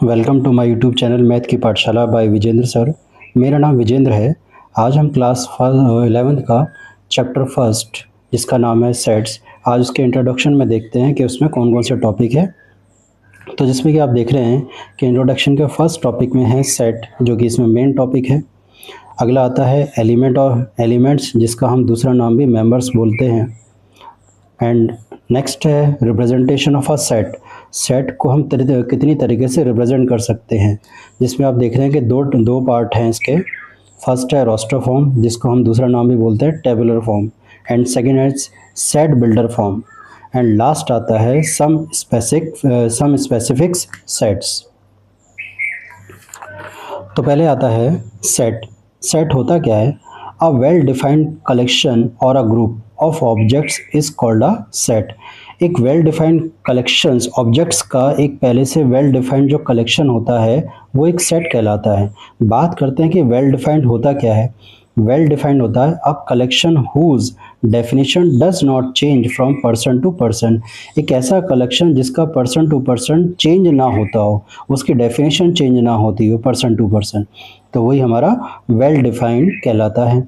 Welcome to my YouTube channel math की पाठशाला bye Vijendra sir. मेरा नाम विजेंद्र है। आज हम क्लास 11th का चैप्टर फर्स्ट जिसका नाम है सेट्स, आज उसके इंट्रोडक्शन में देखते हैं कि उसमें कौन कौन से टॉपिक है। तो जिसमें कि आप देख रहे हैं कि इंट्रोडक्शन के फर्स्ट टॉपिक में है सेट, जो कि इसमें मेन टॉपिक है। अगला आता है एलिमेंट और एलिमेंट्स, जिसका हम दूसरा नाम भी मेंबर्स बोलते हैं। एंड नेक्स्ट है representation of a set. Set को हम कितनी तरीके से रिप्रेजेंट कर सकते हैं, जिसमें आप देख रहे हैं कि दो पार्ट हैं इसके। फर्स्ट है रोस्टर फॉर्म, जिसको हम दूसरा नाम भी बोलते हैं टेबुलर फॉर्म, एंड सेकेंड है set builder form, and last आता है सम स्पेसिफिक्स सेट्स। तो पहले आता है सेट। सेट होता क्या है? अ वेल डिफाइंड कलेक्शन और a group of objects is called a set. एक वेल डिफाइंड कलेक्शंस ऑब्जेक्ट्स का एक पहले से वेल डिफाइंड जो कलेक्शन होता है वो एक सेट कहलाता है। बात करते हैं कि वेल डिफाइंड होता क्या है। वेल डिफाइंड होता है a collection whose definition does not change from person to person. एक ऐसा कलेक्शन जिसका पर्सन टू पर्सन चेंज ना होता हो, उसकी डेफिनेशन चेंज ना होती हो पर्सन टू पर्सन, तो वही हमारा वेल डिफाइंड कहलाता है।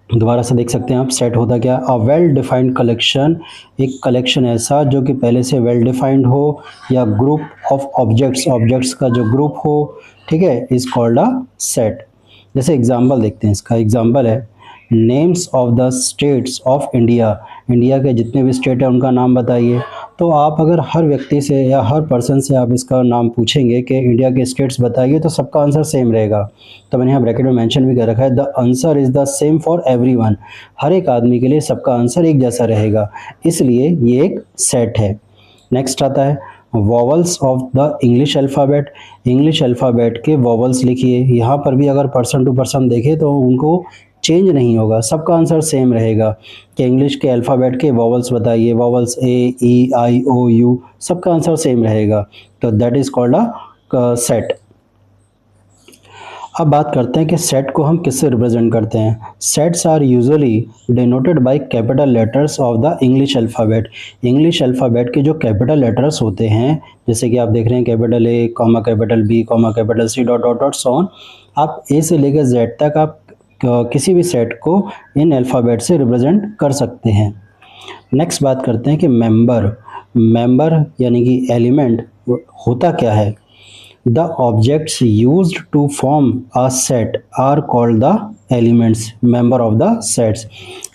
दोबारा से देख सकते हैं आप, सेट होता क्या? अ वेल डिफाइंड कलेक्शन, एक कलेक्शन ऐसा जो कि पहले से वेल डिफाइंड हो, या ग्रुप ऑफ ऑब्जेक्ट्स का जो ग्रुप हो, ठीक है, इज कॉल्ड अ सेट। जैसे एग्जांपल देखते हैं, इसका एग्जांपल है names of the states of India. India के जितने भी स्टेट हैं उनका नाम बताइए। तो आप अगर हर व्यक्ति से या हर पर्सन से आप इसका नाम पूछेंगे कि इंडिया के स्टेट्स बताइए, तो सबका आंसर सेम रहेगा। तो मैंने यहाँ ब्रैकेट में मेंशन भी कर रखा है, the answer is the same for everyone. हर एक आदमी के लिए सबका आंसर एक जैसा रहेगा, इसलिए ये एक सेट है। नेक्स्ट आता है vowels of the English alphabet. English alphabet के वॉवल्स लिखिए। यहाँ पर भी अगर पर्सन टू पर्सन देखें तो उनको चेंज नहीं होगा, सबका आंसर सेम रहेगा कि इंग्लिश के अल्फ़ाबेट के वॉवल्स बताइए। Vowels A, E, I, O, U, सबका आंसर सेम रहेगा। तो that is called a set. अब बात करते हैं कि सेट को हम किससे रिप्रेजेंट करते हैं। Sets are usually denoted by capital letters of the English alphabet. English alphabet के जो कैपिटल लेटर्स होते हैं, जैसे कि आप देख रहे हैं capital A, comma capital B, comma capital C, dot dot dot so on. आप ए से लेकर जेड तक आप किसी भी सेट को इन अल्फ़ाबेट से रिप्रेजेंट कर सकते हैं। नेक्स्ट बात करते हैं कि मेंबर यानी कि एलिमेंट होता क्या है। The objects used to form a set are called the elements member of the sets.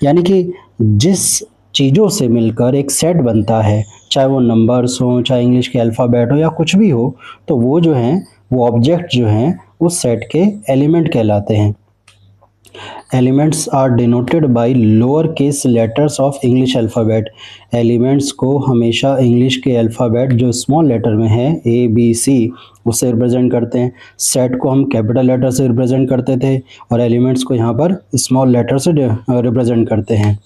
यानी कि जिस चीज़ों से मिलकर एक सेट बनता है, चाहे वो नंबर्स हो, चाहे इंग्लिश के अल्फ़ाबेट हो, या कुछ भी हो, तो वो जो हैं, वो ऑब्जेक्ट जो हैं, उस सेट के एलिमेंट कहलाते हैं। Elements are denoted by lower case letters of English alphabet. Elements को हमेशा इंग्लिश के अल्फ़ाबेट जो स्मॉल लेटर में है, ए, बी, सी, उससे रिप्रेजेंट करते हैं। सेट को हम कैपिटल लेटर से रिप्रेजेंट करते थे, और एलिमेंट्स को यहाँ पर स्मॉल लेटर से रिप्रेजेंट करते हैं।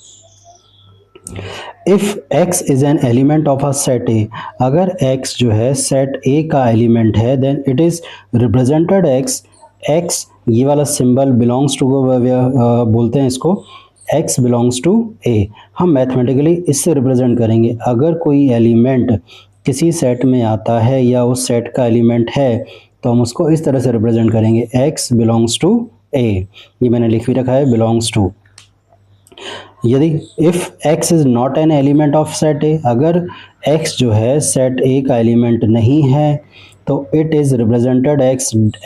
If x is an element of a set A, अगर x जो है सेट ए का एलिमेंट है, then it is represented x ये वाला सिंबल बिलोंग्स टू बोलते हैं इसको, x बिलोंग्स टू ए। हम मैथमेटिकली इससे रिप्रेजेंट करेंगे। अगर कोई एलिमेंट किसी सेट में आता है या उस सेट का एलिमेंट है, तो हम उसको इस तरह से रिप्रेजेंट करेंगे, x बिलोंग्स टू ए। ये मैंने लिख भी रखा है, बिलोंग्स टू। यदि if x is not an element of set A, अगर x जो है सेट ए का एलिमेंट नहीं है, तो it is represented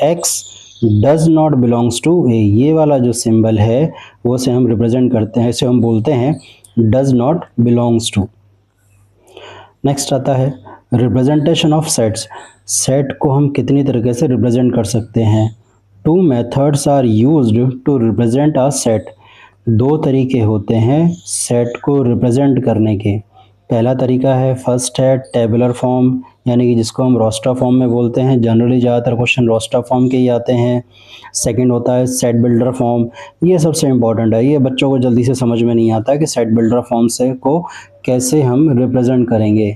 x does not belongs to a. ये वाला जो सिंबल है वो से हम रिप्रेजेंट करते हैं, इसे हम बोलते हैं does not belongs to. Next आता है रिप्रेजेंटेशन ऑफ सेट्स। सेट को हम कितनी तरीके से रिप्रेजेंट कर सकते हैं। Two methods are used to represent a set. दो तरीके होते हैं सेट को रिप्रेजेंट करने के। पहला तरीका है, फर्स्ट है टेबुलर फॉर्म, यानी कि जिसको हम रोस्टर फॉर्म में बोलते हैं। जनरली ज़्यादातर क्वेश्चन रोस्टर फॉर्म के ही आते हैं। सेकंड होता है सेट बिल्डर फॉर्म। ये सबसे इम्पॉर्टेंट है, ये बच्चों को जल्दी से समझ में नहीं आता कि सेट बिल्डर फॉर्म से को कैसे हम रिप्रेजेंट करेंगे।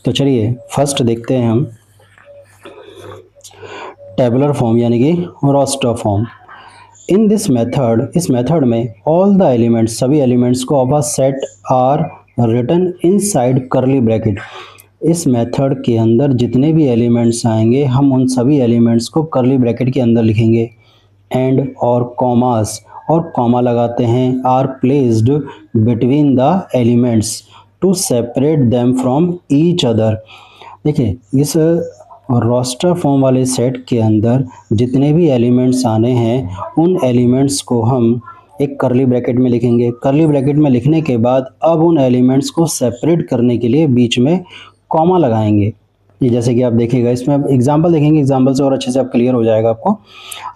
तो चलिए फर्स्ट देखते हैं हम टेबुलर फॉर्म यानी कि roster form. In this method, इस मेथड में ऑल द एलिमेंट्स, सभी एलिमेंट्स को of a set are written inside curly bracket. इस मेथड के अंदर जितने भी एलिमेंट्स आएंगे हम उन सभी एलिमेंट्स को कर्ली ब्रैकेट के अंदर लिखेंगे। एंड और कॉमास और कॉमा लगाते हैं are placed between the elements to separate them from each other. देखिए इस रोस्टर फॉर्म वाले सेट के अंदर जितने भी एलिमेंट्स आने हैं उन एलिमेंट्स को हम एक करली ब्रैकेट में लिखेंगे। करली ब्रैकेट में लिखने के बाद अब उन एलिमेंट्स को सेपरेट करने के लिए बीच में कॉमा लगाएंगे। ये जैसे कि आप देखिएगा, इसमें अब एग्जांपल देखेंगे, एग्जांपल से और अच्छे से आप क्लियर हो जाएगा आपको।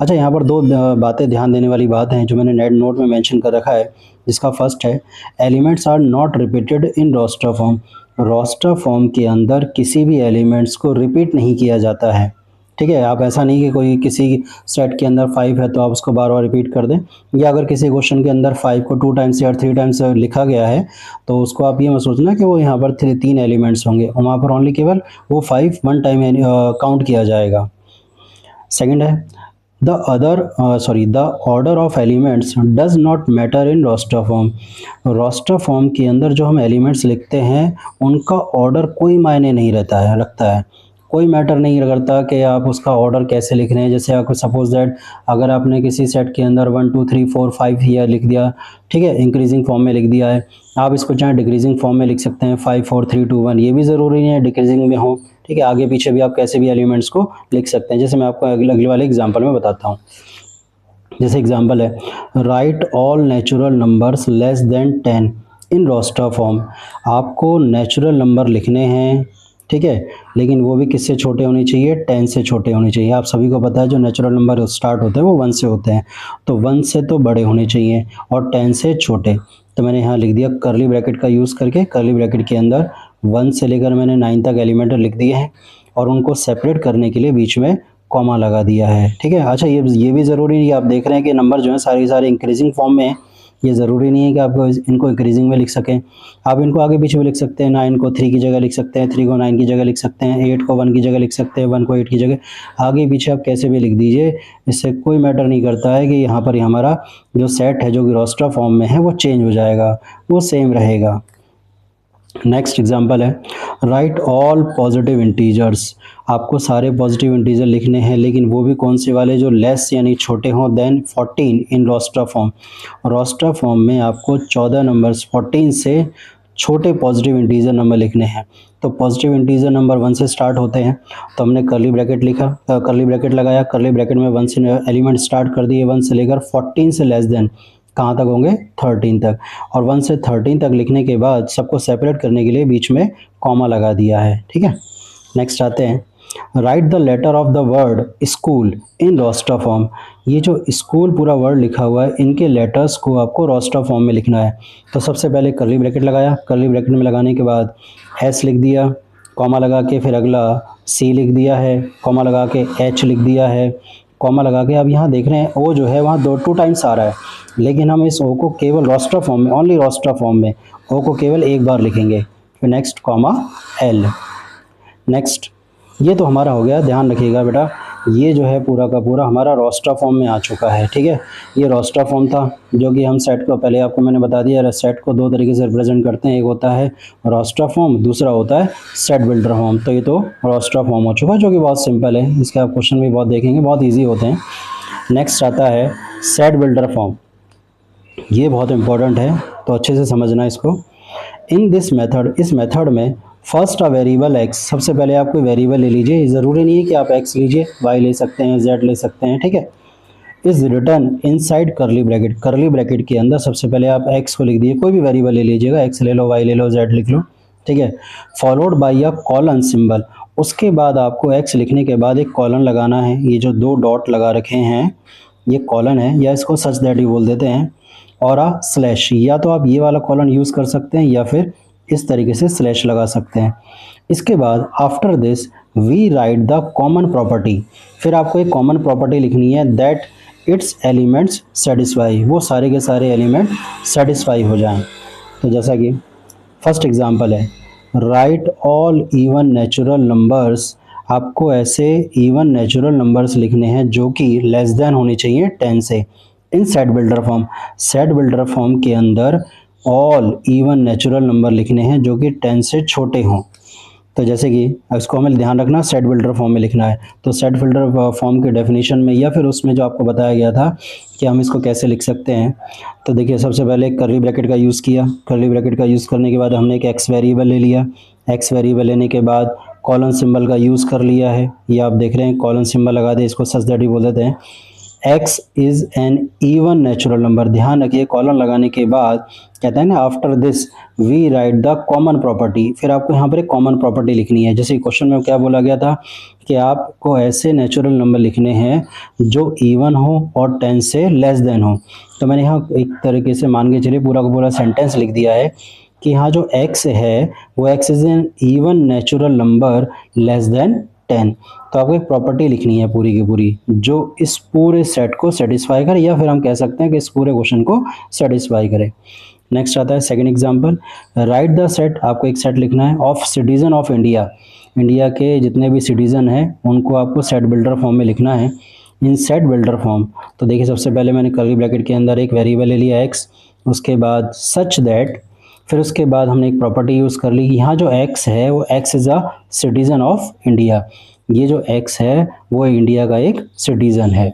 अच्छा, यहाँ पर दो बातें ध्यान देने वाली बात हैं जो मैंने नेट नोट में मेंशन कर रखा है। जिसका फर्स्ट है elements are not repeated in roster form. Roster form के अंदर किसी भी एलिमेंट्स को रिपीट नहीं किया जाता है। ठीक है, आप ऐसा नहीं कि कोई किसी सेट के अंदर 5 है तो आप उसको बार बार रिपीट कर दें, या अगर किसी क्वेश्चन के अंदर 5 को 2 टाइम्स या 3 टाइम्स लिखा गया है तो उसको आप ये मत सोचना कि वो यहाँ पर 3 एलिमेंट्स होंगे, वहाँ पर ओनली केवल वो 5 वन टाइम काउंट किया जाएगा। सेकंड है the order of elements does not matter in roster form. Roster form के अंदर जो हम एलिमेंट्स लिखते हैं उनका ऑर्डर कोई मायने नहीं रखता है, कोई मैटर नहीं करता कि आप उसका ऑर्डर कैसे लिख रहे हैं। जैसे आपको सपोज दैट अगर आपने किसी सेट के अंदर 1 2 3 4 5 ईयर लिख दिया, ठीक है, इंक्रीजिंग फॉर्म में लिख दिया है, आप इसको चाहे डिक्रीजिंग फॉर्म में लिख सकते हैं 5 4 3 2 1, ये भी ज़रूरी नहीं है डिक्रीजिंग में हो। ठीक है, आगे पीछे भी आप कैसे भी एलिमेंट्स को लिख सकते हैं, जैसे मैं आपको अगले वाले एग्जाम्पल में बताता हूँ। जैसे एग्जाम्पल है write all natural numbers less than 10 in roster form. आपको नेचुरल नंबर लिखने हैं, ठीक है, लेकिन वो भी किससे छोटे होने चाहिए, 10 से छोटे होने चाहिए। आप सभी को पता है जो नेचुरल नंबर स्टार्ट होते हैं वो 1 से होते हैं, तो 1 से तो बड़े होने चाहिए और 10 से छोटे। तो मैंने यहाँ लिख दिया करली ब्रैकेट का यूज़ करके, करली ब्रैकेट के अंदर 1 से लेकर मैंने 9 तक एलिमेंट लिख दिए हैं और उनको सेपरेट करने के लिए बीच में कॉमा लगा दिया है। ठीक है, अच्छा ये भी ज़रूरी नहीं है, आप देख रहे हैं कि नंबर जो है सारे इंक्रीजिंग फॉर्म में है, ये ज़रूरी नहीं है कि आप इनको इंक्रीजिंग में लिख सकें, आप इनको आगे पीछे भी लिख सकते हैं। 9 को 3 की जगह लिख सकते हैं, 3 को 9 की जगह लिख सकते हैं, 8 को 1 की जगह लिख सकते हैं, 1 को 8 की जगह, आगे पीछे आप कैसे भी लिख दीजिए, इससे कोई मैटर नहीं करता है कि यहाँ पर हमारा जो सेट है जो कि रोस्टर फॉर्म में है वो चेंज हो जाएगा, वो सेम रहेगा। नेक्स्ट एग्जांपल है राइट ऑल पॉजिटिव इंटीजर्स। आपको सारे पॉजिटिव इंटीजर लिखने हैं, लेकिन वो भी कौन से वाले, जो लेस यानी छोटे हों than 14 in roster form. Roster form में आपको 14 नंबर्स 14 से छोटे पॉजिटिव इंटीजर नंबर लिखने हैं। तो पॉजिटिव इंटीजर नंबर 1 से स्टार्ट होते हैं, तो हमने करली ब्रैकेट लिखा, करली ब्रैकेट लगाया, करली ब्रैकेट में 1 से एलिमेंट स्टार्ट कर दिए, 1 से लेकर 14 से लेस देन कहाँ तक होंगे, 13 तक, और 1 से 13 तक लिखने के बाद सबको सेपरेट करने के लिए बीच में कॉमा लगा दिया है। ठीक है, नेक्स्ट आते हैं write the letter of the word school in roster form. ये जो स्कूल पूरा वर्ड लिखा हुआ है, इनके लेटर्स को आपको रोस्टर फॉर्म में लिखना है। तो सबसे पहले करली ब्रैकेट लगाया, करली ब्रैकेट में लगाने के बाद एस लिख दिया, कॉमा लगा के फिर अगला सी लिख दिया है, कॉमा लगा के एच लिख दिया है, कॉमा लगा के। अब यहाँ देख रहे हैं ओ जो है वहाँ 2 टाइम्स आ रहा है, लेकिन हम इस ओ को केवल रोस्टर फॉर्म में, ओनली रोस्टर फॉर्म में ओ को केवल एक बार लिखेंगे। फिर नेक्स्ट कॉमा एल। नेक्स्ट ये तो हमारा हो गया, ध्यान रखिएगा बेटा, ये जो है पूरा का पूरा हमारा रोस्टर फॉर्म में आ चुका है। ठीक है, ये रोस्टर फॉर्म था जो कि हम सेट को, पहले आपको मैंने बता दिया, सेट को 2 तरीके से रिप्रेजेंट करते हैं, एक होता है रोस्टर फॉर्म, दूसरा होता है सेट बिल्डर फॉर्म। तो ये तो रोस्टर फॉर्म हो चुका जो कि बहुत सिंपल है, इसके आप क्वेश्चन भी बहुत देखेंगे, बहुत ईजी होते हैं। नेक्स्ट आता है सेट बिल्डर फॉर्म, ये बहुत इंपॉर्टेंट है तो अच्छे से समझना इसको। इन दिस मेथड, इस मेथड में फर्स्ट अ वेरिएबल एक्स, सबसे पहले आप कोई वेरिएबल ले लीजिए, ज़रूरी नहीं है कि आप एक्स लीजिए, वाई ले सकते हैं, जेड ले सकते हैं। ठीक है, is return inside curly bracket, करली ब्रैकेट के अंदर सबसे पहले आप एक्स को लिख दिए, कोई भी वेरिएबल ले लीजिएगा, एक्स ले लो, वाई ले लो, जेड लिख लो। ठीक है, followed by a colon symbol, उसके बाद आपको एक्स लिखने के बाद एक कॉलन लगाना है। ये जो 2 डॉट लगा रखे हैं ये कॉलन है, या इसको सच दैट यू बोल देते हैं, और आ स्लैश, या तो आप ये वाला कॉलन यूज़ कर सकते हैं या फिर इस तरीके से स्लैश लगा सकते हैं। इसके बाद after this we write the common property, फिर आपको एक कॉमन प्रॉपर्टी लिखनी है दैट इट्स एलिमेंट्स सेटिस्फाई, वो सारे के सारे एलिमेंट सेटिस्फाई हो जाएं। तो जैसा कि फर्स्ट एग्जांपल है write all even natural numbers, आपको ऐसे इवन नेचुरल नंबर्स लिखने हैं जो कि लेस देन होने चाहिए 10 से इन set builder form. Set builder form के अंदर ऑल इवन नेचुरल नंबर लिखने हैं जो कि 10 से छोटे हों। तो जैसे कि इसको हमें ध्यान रखना सेट बिल्डर फॉर्म में लिखना है। तो सेट बिल्डर फॉर्म के डेफिनेशन में या फिर उसमें जो आपको बताया गया था कि हम इसको कैसे लिख सकते हैं, तो देखिए सबसे पहले कर्ली ब्रैकेट का यूज़ किया। कर्ली ब्रैकेट का यूज़ करने के बाद हमने एक एक्स वेरिएबल ले लिया। एक्स वेरिएबल लेने के बाद कॉलन सिंबल का यूज़ कर लिया है। ये आप देख रहे हैं कॉलन सिंबल लगा दे, इसको सच दैट ही बोल देते हैं। x is an even natural number. ध्यान रखिए कॉलन लगाने के बाद कहते हैं ना after this we write the common property. फिर आपको यहाँ पर एक कॉमन प्रॉपर्टी लिखनी है। जैसे क्वेश्चन में क्या बोला गया था कि आपको ऐसे नेचुरल नंबर लिखने हैं जो इवन हो और 10 से लेस देन हो। तो मैंने यहाँ एक तरीके से मान के चलिए पूरा का पूरा सेंटेंस लिख दिया है कि यहाँ जो x है वो x is an even natural number less than 10। तो आपको एक प्रॉपर्टी लिखनी है पूरी की पूरी जो इस पूरे सेट को सेटिस्फाई करे, या फिर हम कह सकते हैं कि इस पूरे क्वेश्चन को सेटिस्फाई करे। नेक्स्ट आता है second example, right the set. आपको एक सेट लिखना है of citizen of India. India के जितने भी सिटीजन हैं उनको आपको सेट बिल्डर फॉर्म में लिखना है। इन सेट बिल्डर फॉर्म तो देखिए सबसे पहले मैंने कर्ली ब्रैकेट के अंदर एक वेरिएबल ले लिया x, उसके बाद सच दैट, फिर उसके बाद हमने एक प्रॉपर्टी यूज़ कर ली कि यहाँ जो x है वो x is a citizen of India. ये जो x है वो इंडिया का एक सिटीजन है।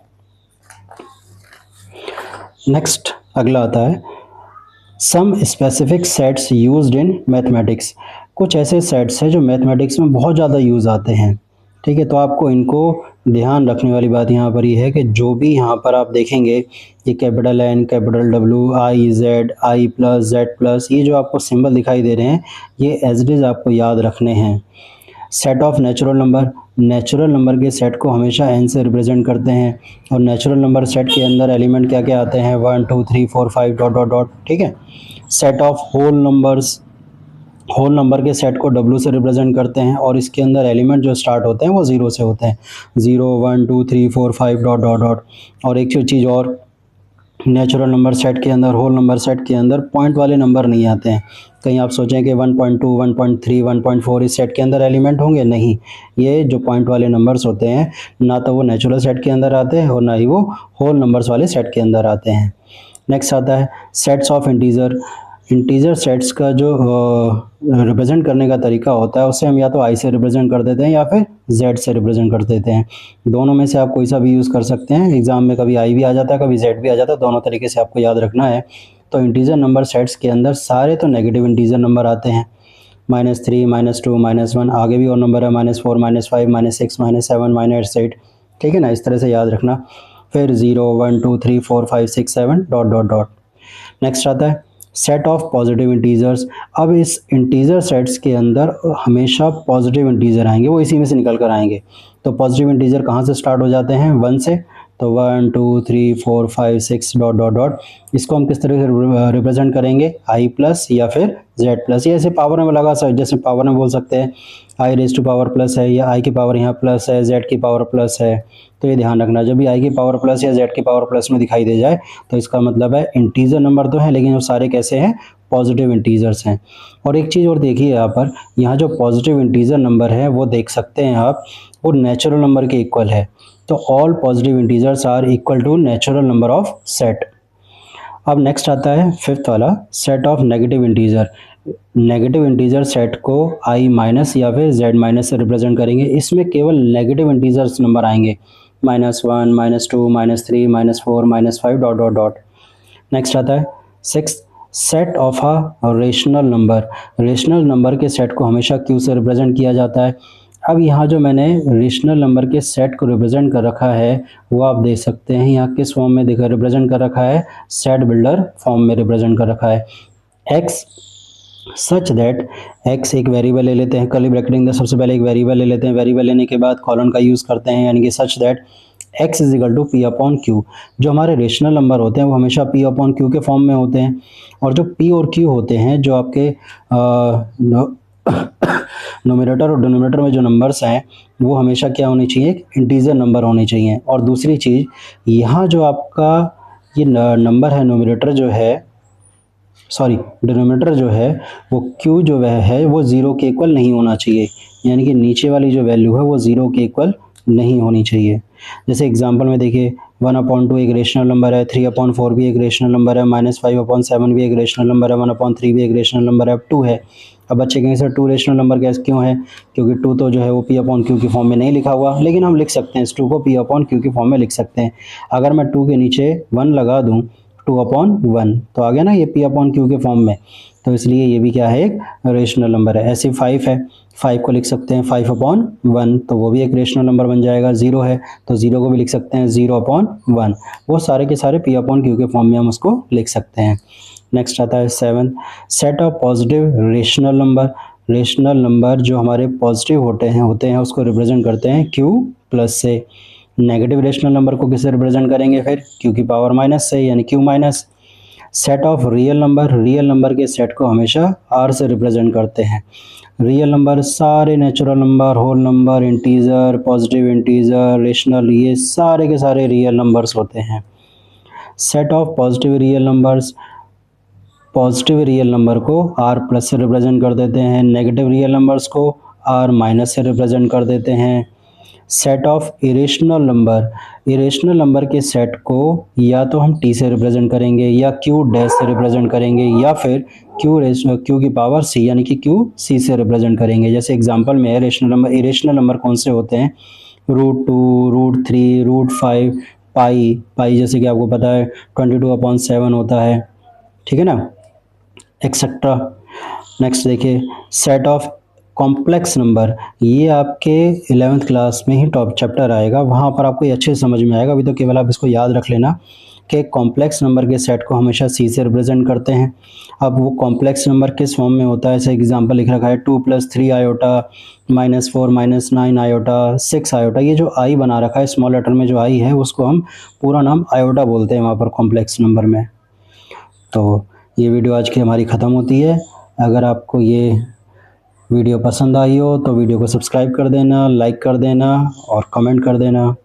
नेक्स्ट अगला आता है some specific sets used in mathematics. कुछ ऐसे सेट्स हैं जो मैथमेटिक्स में बहुत ज़्यादा यूज़ आते हैं। ठीक है, तो आपको इनको ध्यान रखने वाली बात यहाँ पर ये है कि जो भी यहाँ पर आप देखेंगे ये capital N, capital W, I, Z, I plus Z plus, ये जो आपको सिंबल दिखाई दे रहे हैं ये एज इट इज़ आपको याद रखने हैं। Set of natural number, natural number के सेट को हमेशा n से रिप्रेजेंट करते हैं और नेचुरल नंबर सेट के अंदर एलिमेंट क्या क्या आते हैं 1 2 3 4 5 डॉट डॉट डॉट। ठीक है, set of whole numbers, whole number के सेट को W से रिप्रेजेंट करते हैं और इसके अंदर एलिमेंट जो स्टार्ट होते हैं वो 0 से होते हैं, 0 1 2 3 4 5 डॉट डॉट डॉट। और एक चीज़ और, नेचुरल नंबर सेट के अंदर, होल नंबर सेट के अंदर पॉइंट वाले नंबर नहीं आते हैं। कहीं आप सोचें कि 1.2 1.3 1.4 इस सेट के अंदर एलिमेंट होंगे, नहीं, ये जो पॉइंट वाले नंबर्स होते हैं ना तो वो नेचुरल सेट के अंदर आते हैं और ना ही वो होल नंबर्स वाले सेट के अंदर आते हैं। नेक्स्ट आता है sets of integer. Integer sets का जो रिप्रेजेंट करने का तरीका होता है उसे हम या तो I से रिप्रेजेंट कर देते हैं या फिर Z से रिप्रेजेंट कर देते हैं। दोनों में से आप कोई सा भी यूज़ कर सकते हैं। एग्जाम में कभी I भी आ जाता है, कभी Z भी आ जाता है, दोनों तरीके से आपको याद रखना है। तो इंटीजर नंबर सेट्स के अंदर सारे तो नेगेटिव इंटीजर नंबर आते हैं, -3 -2 -1, आगे भी और नंबर है -4 -5 -6 -7 -8। ठीक है ना, इस तरह से याद रखना। फिर 0 1 2 3 4 5 6 7 डॉट डॉट डॉट। नेक्स्ट आता है सेट ऑफ पॉजिटिव इंटीजर्स। अब इस इंटीजर सेट्स के अंदर हमेशा पॉजिटिव इंटीजर आएंगे, वो इसी में से निकल कर आएंगे। तो पॉजिटिव इंटीजर कहाँ से स्टार्ट हो जाते हैं 1 से, तो 1 2 3 4 5 6 डॉट डॉट डॉट। इसको हम किस तरह से रिप्रेजेंट करेंगे I प्लस या फिर Z प्लस, ये ऐसे पावर में लगा सकते, जैसे पावर में बोल सकते हैं I raise to power plus है या I की पावर यहाँ प्लस है, Z की पावर प्लस है। तो ये ध्यान रखना, जब भी I की पावर प्लस या Z की पावर प्लस में दिखाई दे जाए तो इसका मतलब है इंटीजर नंबर तो है लेकिन वो सारे कैसे हैं, पॉजिटिव इंटीजर्स हैं। और एक चीज़ और देखिए यहाँ पर, यहाँ जो पॉजिटिव इंटीजर नंबर है वो देख सकते हैं आप, वो नेचुरल नंबर के इक्वल है। तो all positive integers are equal to natural number of set. अब नेक्स्ट आता है फिफ्थ वाला, set of negative integer. Negative integer set को I माइनस या फिर Z माइनस से रिप्रेजेंट करेंगे। इसमें केवल नेगेटिव इंटीजर्स नंबर आएंगे, -1 -2 -3 -4 -5 डॉट डॉट डॉट। नेक्स्ट आता है six, set of a rational number. Rational number के सेट को हमेशा Q से रिप्रेजेंट किया जाता है। अब यहाँ जो मैंने रेशनल नंबर के सेट को रिप्रेजेंट कर रखा है वो आप देख सकते हैं यहाँ किस फॉर्म में देखकर रिप्रेजेंट कर रखा है, सेट बिल्डर फॉर्म में रिप्रेजेंट कर रखा है। x सच दैट, x एक वेरिएबल ले लेते हैं, कर्ली ब्रैकेट अंदर सबसे पहले एक वेरिएबल ले लेते हैं, वेरिएबल लेने के बाद कॉलन का यूज़ करते हैं, यानी कि such that x is equal to P upon Q। जो हमारे रेशनल नंबर होते हैं वो हमेशा P अपॉन Q के फॉर्म में होते हैं, और जो P और Q होते हैं जो आपके नोमिनेटर और डिनोमिनेटर में जो नंबर्स हैं वो हमेशा क्या होने चाहिए, इंटीजर नंबर होने चाहिए। और दूसरी चीज़, यहाँ जो आपका ये नंबर है नोमिनेटर जो है, सॉरी डिनोमिनेटर जो है वो Q जो वह है वो 0 के इक्वल नहीं होना चाहिए, यानी कि नीचे वाली जो वैल्यू है वो 0 के इक्वल नहीं होनी चाहिए। जैसे एग्जांपल में देखिए 1/2 एक रेशनल नंबर है, 3/4 भी एक रेशनल नंबर है, -5/7 भी एक रेशनल नंबर है, 1/3 भी एक रेशनल नंबर है, अब 2 है। अब बच्चे कहेंगे सर 2 रेशनल नंबर कैसे क्यों है? क्योंकि 2 तो जो है वो P/Q की फॉर्म में नहीं लिखा हुआ, लेकिन हम लिख सकते हैं इस 2 को P/Q की फॉर्म में लिख सकते हैं। अगर मैं 2 के नीचे 1 लगा दूं 2/1 तो आ गया ना ये P/Q के फॉर्म में, तो इसलिए ये भी क्या है, एक रेशनल नंबर है। ऐसे 5 है, 5 को लिख सकते हैं 5/1 तो वो भी एक रेशनल नंबर बन जाएगा। 0 है तो 0 को भी लिख सकते हैं 0/1, वो सारे के सारे P/Q के फॉर्म में हम उसको लिख सकते हैं। नेक्स्ट आता है 7, set of positive rational number. Rational number जो हमारे पॉजिटिव होते हैं उसको रिप्रेजेंट करते हैं Q प्लस से। नेगेटिव रेशनल नंबर को किससे रिप्रेजेंट करेंगे फिर? Q की पावर माइनस से, यानी Q minus. Set of real number के सेट को हमेशा R से रिप्रेजेंट करते हैं। रियल नंबर सारे natural number, whole number, integer, positive integer, rational, ये सारे के सारे रियल नंबर्स होते हैं। Set of positive real number को R प्लस से रिप्रेजेंट कर देते हैं, नेगेटिव रियल नंबर्स को R माइनस से रिप्रेजेंट कर देते हैं। सेट ऑफ इरेशनल नंबर के सेट को या तो हम T से रिप्रेजेंट करेंगे या Q डैश से रिप्रेजेंट करेंगे या फिर Q की पावर C यानी कि Q C से रिप्रेजेंट करेंगे। जैसे एग्जांपल में इरेशनल नंबर कौन से होते हैं? √2, √3, √5, पाई जैसे कि आपको पता है 22/7 होता है, ठीक है ना, एक्सेट्रा। नेक्स्ट देखिए सेट ऑफ कॉम्प्लेक्स नंबर, ये आपके 11th क्लास में ही टॉप चैप्टर आएगा, वहाँ पर आपको ये अच्छे से समझ में आएगा। अभी तो केवल आप इसको याद रख लेना कि कॉम्प्लेक्स नंबर के सेट को हमेशा C से रिप्रेजेंट करते हैं। अब वो कॉम्प्लेक्स नंबर किस फॉर्म में होता है? ऐसे एग्जांपल लिख रखा है 2 + 3 आयोटा, -4 -9 आयोटा, 6 आयोटा। ये जो I बना रखा है स्मॉल लेटर में जो I है उसको हम पूरा नाम आयोटा बोलते हैं वहाँ पर कॉम्प्लेक्स नंबर में। तो ये वीडियो आज की हमारी ख़त्म होती है। अगर आपको ये वीडियो पसंद आई हो तो वीडियो को सब्सक्राइब कर देना, लाइक कर देना और कमेंट कर देना।